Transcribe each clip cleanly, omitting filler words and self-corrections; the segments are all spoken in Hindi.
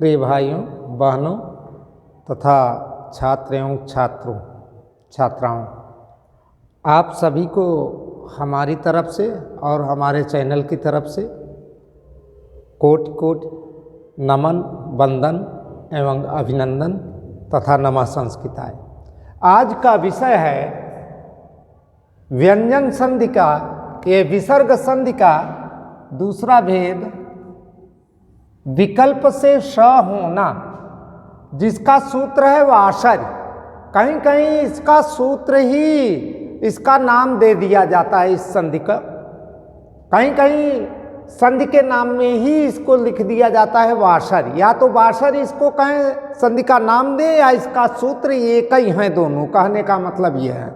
प्रिय भाइयों बहनों तथा छात्र एवं छात्राओं, आप सभी को हमारी तरफ से और हमारे चैनल की तरफ से कोटि कोटि नमन, वंदन एवं अभिनंदन तथा नमस्संस्कृताय। आज का विषय है व्यंजन संधि का ये विसर्ग संधि का दूसरा भेद, विकल्प से श होना, जिसका सूत्र है वाशर्य। कहीं कहीं इसका सूत्र ही इसका नाम दे दिया जाता है इस संधि का, कहीं कहीं संधि के नाम में ही इसको लिख दिया जाता है वाशर्य। या तो वाशर्य इसको कहें संधि का नाम दे या इसका सूत्र एक ही है, दोनों। कहने का मतलब यह है,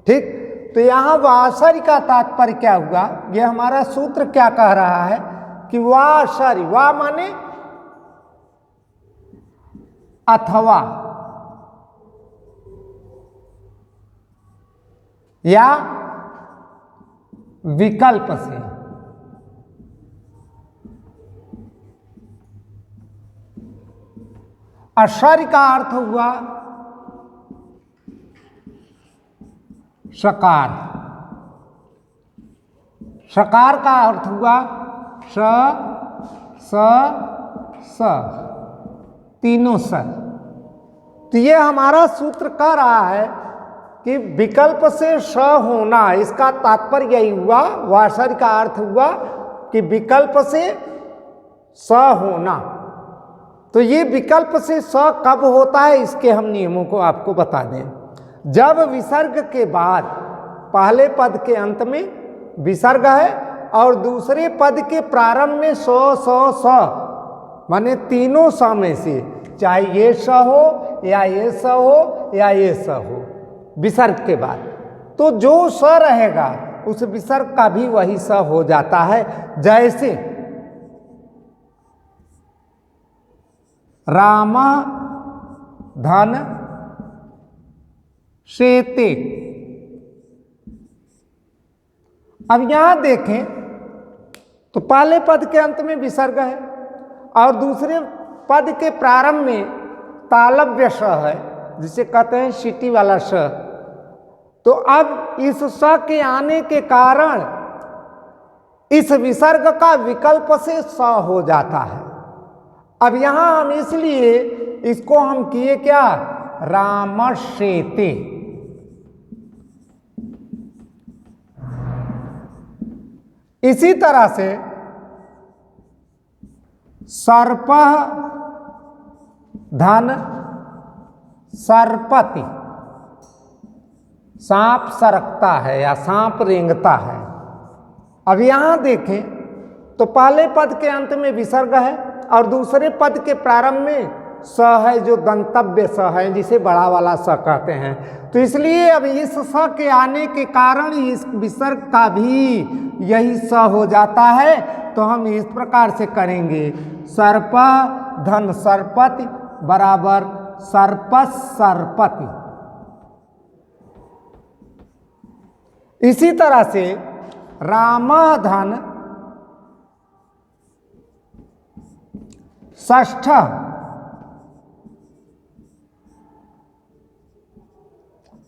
ठीक। तो यहाँ वाशर्य का तात्पर्य क्या हुआ, यह हमारा सूत्र क्या कह रहा है कि वाशर्य, वा माने अथवा या विकल्प से। अशर्य का अर्थ हुआ सकार, सकार का अर्थ हुआ स तीनों स। तो ये हमारा सूत्र कह रहा है कि विकल्प से स होना, इसका तात्पर्य यही हुआ। वाशर्य का अर्थ हुआ कि विकल्प से स होना। तो ये विकल्प से स कब होता है, इसके हम नियमों को आपको बता दें। जब विसर्ग के बाद पहले पद के अंत में विसर्ग है और दूसरे पद के प्रारंभ में स माने तीनों स में से, चाहे ये स हो या ये स हो या ये स हो, विसर्ग के बाद तो जो स रहेगा उस विसर्ग का भी वही स हो जाता है। जैसे राम धन शेते। अब यहां देखें तो पहले पद के अंत में विसर्ग है और दूसरे पद के प्रारंभ में तालव्य स है, जिसे कहते हैं सीटी वाला स। तो अब इस स के आने के कारण इस विसर्ग का विकल्प से स हो जाता है। अब यहां हम इसलिए इसको हम किए क्या, रामशेते। इसी तरह से सर्प धन सर्पति, सांप सरकता है या सांप रेंगता है। अब यहां देखें तो पहले पद के अंत में विसर्ग है और दूसरे पद के प्रारंभ में स है, जो दंतव्य स है, जिसे बड़ा वाला स कहते हैं। तो इसलिए अब इस स के आने के कारण इस विसर्ग का भी यही स हो जाता है। तो हम इस प्रकार से करेंगे, सर्प धन सर्पति बराबर सर्पस सर्पति। इसी तरह से राम धन षष्ठ।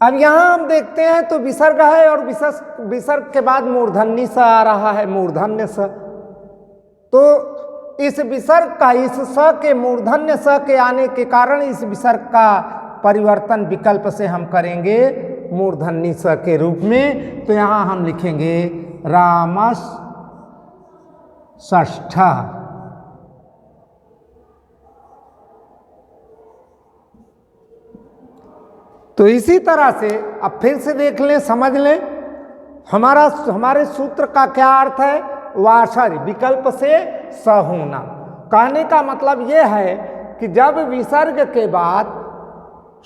अब यहां हम देखते हैं तो विसर्ग है और विसर्ग के बाद मूर्धन्य स आ रहा है, मूर्धन्य स। तो इस विसर्ग का, इस स के मूर्धन्य स के आने के कारण इस विसर्ग का परिवर्तन विकल्प से हम करेंगे मूर्धन्य स के रूप में। तो यहां हम लिखेंगे रामस षष्ठ। तो इसी तरह से अब फिर से देख लें, समझ लें, हमारे सूत्र का क्या अर्थ है, वाशर्य, विकल्प से स होना। कहने का मतलब यह है कि जब विसर्ग के बाद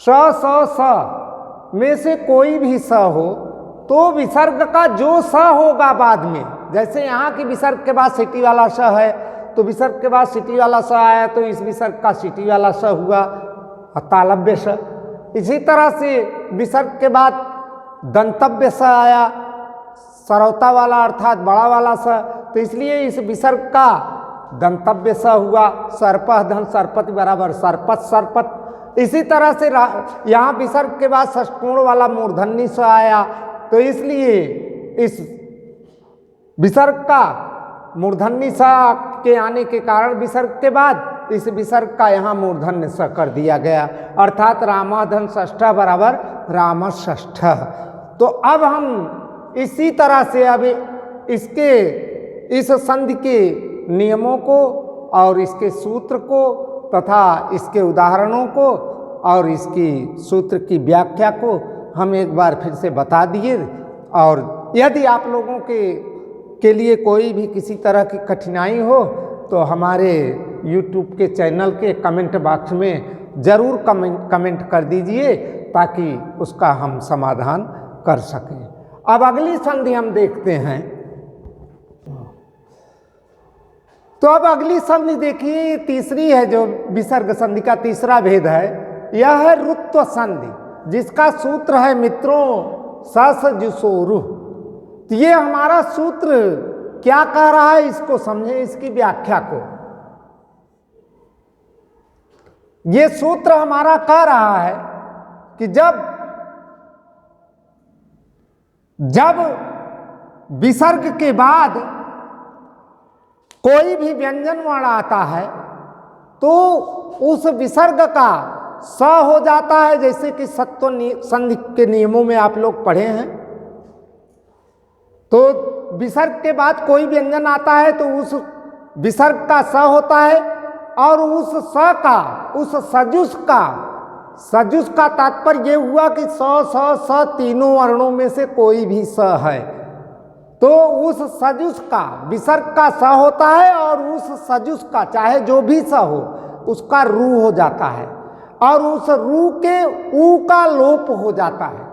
स में से कोई भी स हो तो विसर्ग का जो स होगा बाद में, जैसे यहाँ की विसर्ग के बाद सिटी वाला स है तो विसर्ग के बाद सिटी वाला स आया तो इस विसर्ग का सिटी वाला स हुआ तालव्य स। इसी तरह से विसर्ग के बाद दंतव्य स आया, सरौता वाला अर्थात बड़ा वाला स। तो इसलिए इस विसर्ग का दंतव्य स हुआ, सर्पः धन सर्पति बराबर सर्पत सर्पत। इसी तरह से यहाँ विसर्ग के बाद षष्ठकोण वाला मूर्धन्य स आया, तो इसलिए इस विसर्ग का मूर्धन्य स के आने के कारण विसर्ग के बाद इस विसर्ग का यहाँ मूर्धन्य स कर दिया गया, अर्थात रामः धन षष्ठः बराबर राम षष्ठः। तो अब हम इसी तरह से अब इसके इस संधि के नियमों को और इसके सूत्र को तथा इसके उदाहरणों को और इसकी सूत्र की व्याख्या को हम एक बार फिर से बता दिए। और यदि आप लोगों के लिए कोई भी किसी तरह की कठिनाई हो तो हमारे YouTube के चैनल के कमेंट बॉक्स में ज़रूर कमेंट कर दीजिए ताकि उसका हम समाधान कर सकें। अब अगली संधि हम देखते हैं। तो अब अगली संधि देखिए, तीसरी है जो विसर्ग संधि का तीसरा भेद है, यह है रुत्व संधि, जिसका सूत्र है मित्रों ससजुषोरु। तो ये हमारा सूत्र क्या कह रहा है, इसको समझें, इसकी व्याख्या को। ये सूत्र हमारा कह रहा है कि जब विसर्ग के बाद कोई भी व्यंजन वर्ण आता है तो उस विसर्ग का स हो जाता है, जैसे कि सत्व संधि के नियमों में आप लोग पढ़े हैं। तो विसर्ग के बाद कोई व्यंजन आता है तो उस विसर्ग का स होता है, और उस स का, उस सजुष का तात्पर्य ये हुआ कि स तीनों वर्णों में से कोई भी स है, तो उस सजुष का विसर्ग का स होता है और उस सजुष का चाहे जो भी स हो उसका रू हो जाता है, और उस रू के ऊ का लोप हो जाता है।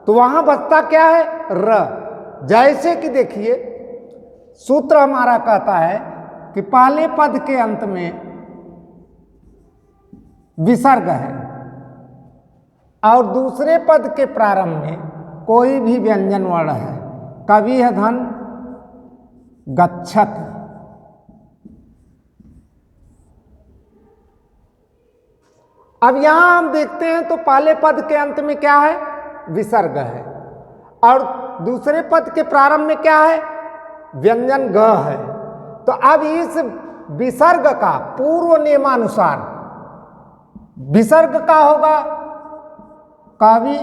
तो वहां बचता क्या है, र। जैसे कि देखिए सूत्र हमारा कहता है कि पहले पद के अंत में विसर्ग है और दूसरे पद के प्रारंभ में कोई भी व्यंजन वर्ण है, कविः धन गच्छत। अब यहां हम देखते हैं तो पहले पद के अंत में क्या है, विसर्ग है, और दूसरे पद के प्रारंभ में क्या है, व्यंजन ग है। तो अब इस विसर्ग का पूर्व नियमानुसार विसर्ग का होगा कवि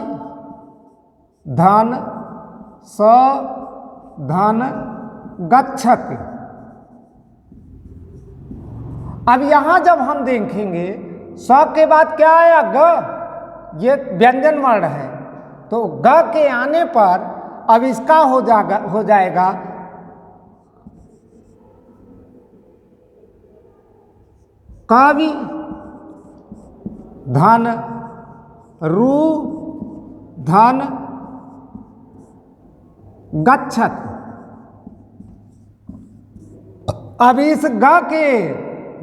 धन स धन गच्छत। अब यहां जब हम देखेंगे स के बाद क्या आया, ग, ये व्यंजन वर्ण है, तो ग के आने पर अब इसका हो जाएगा कवि धन रू धन गच्छत। अब इस ग के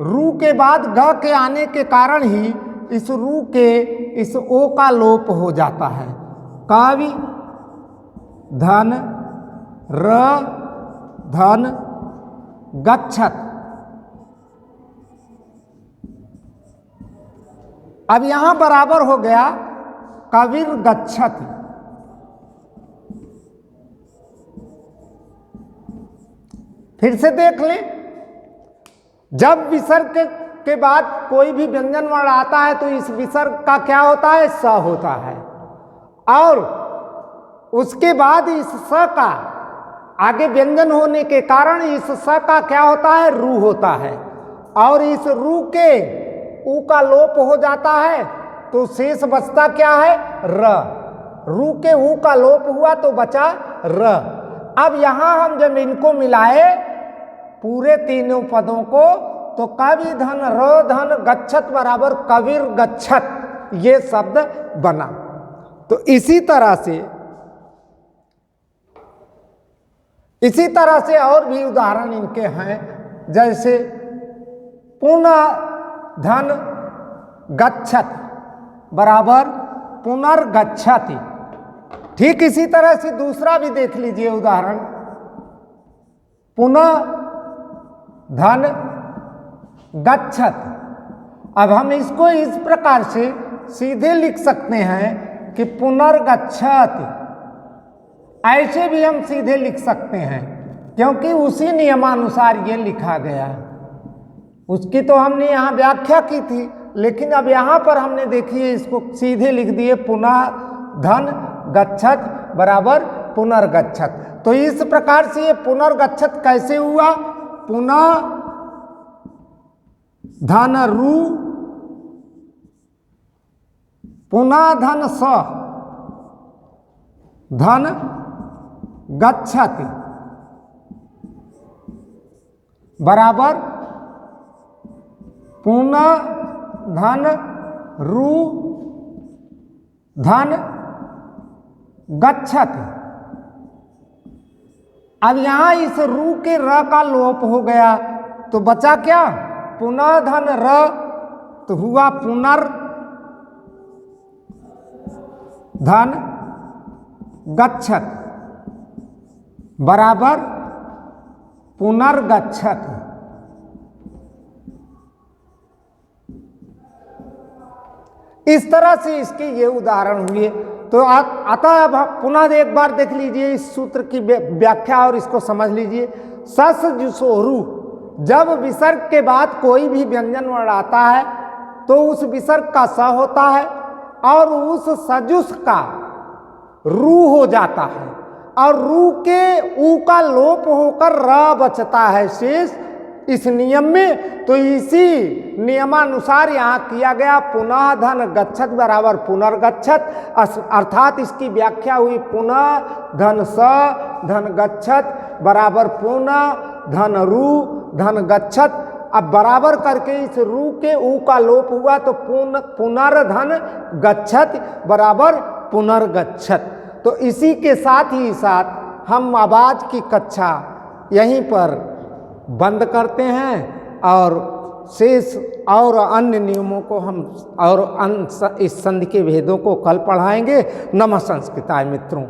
रू के बाद ग के आने के कारण ही इस रू के इस ओ का लोप हो जाता है, कवि धन र धन गच्छत। अब यहां बराबर हो गया कविर गच्छति। फिर से देख लें, जब विसर्ग के बाद कोई भी व्यंजन वर्ण आता है तो इस विसर्ग का क्या होता है, स होता है, और उसके बाद इस स का आगे व्यंजन होने के कारण इस स का क्या होता है, रू होता है, और इस रू के ऊ का लोप हो जाता है तो शेष बचता क्या है, र। रू के ऊ का लोप हुआ तो बचा र। अब यहां हम जब इनको मिलाए पूरे तीनों पदों को तो कवि धन र धन गच्छत बराबर कविर गच्छत ये शब्द बना। तो इसी तरह से और भी उदाहरण इनके हैं, जैसे पुनः धन गच्छत बराबर पुनर्गच्छति। ठीक इसी तरह से दूसरा भी देख लीजिए उदाहरण, पुनः धन गच्छत। अब हम इसको इस प्रकार से सीधे लिख सकते हैं कि पुनर्गच्छति, ऐसे भी हम सीधे लिख सकते हैं क्योंकि उसी नियमानुसार ये लिखा गया है। उसकी तो हमने यहाँ व्याख्या की थी, लेकिन अब यहाँ पर हमने देखिए इसको सीधे लिख दिए, पुनः धन गच्छत बराबर पुनर्गच्छत। तो इस प्रकार से ये पुनर्गच्छत कैसे हुआ? पुनः धन रु पुनः धन स धन गच्छति बराबर पुनः धन रु धन गच्छति। अब यहां इस रू के र का लोप हो गया तो बचा क्या? पुनः धन र, तो हुआ पुनर धन गच्छत बराबर पुनर्गच्छत। इस तरह से इसके ये उदाहरण हुए। तो अतः अब पुनः एक बार देख लीजिए इस सूत्र की व्याख्या और इसको समझ लीजिए। सस जुसोरु, जब विसर्ग के बाद कोई भी व्यंजन वर्ण आता है तो उस विसर्ग का स होता है और उस सजुस का रू हो जाता है और रू के ऊ का लोप होकर र बचता है शेष इस नियम में। तो इसी नियमानुसार यहाँ किया गया पुनः धन गच्छत बराबर पुनर्गच्छत, अर्थात इसकी व्याख्या हुई पुनः धन स धन गच्छत बराबर पुनः धन रू धन गच्छत। अब बराबर करके इस रू के ऊ का लोप हुआ तो पुनर्धन गच्छत बराबर पुनर्गच्छत। तो इसी के साथ ही साथ हम आज की कक्षा यहीं पर बंद करते हैं और शेष और अन्य नियमों को हम और इस संधि के भेदों को कल पढ़ाएंगे। नमः संस्कृताय मित्रों।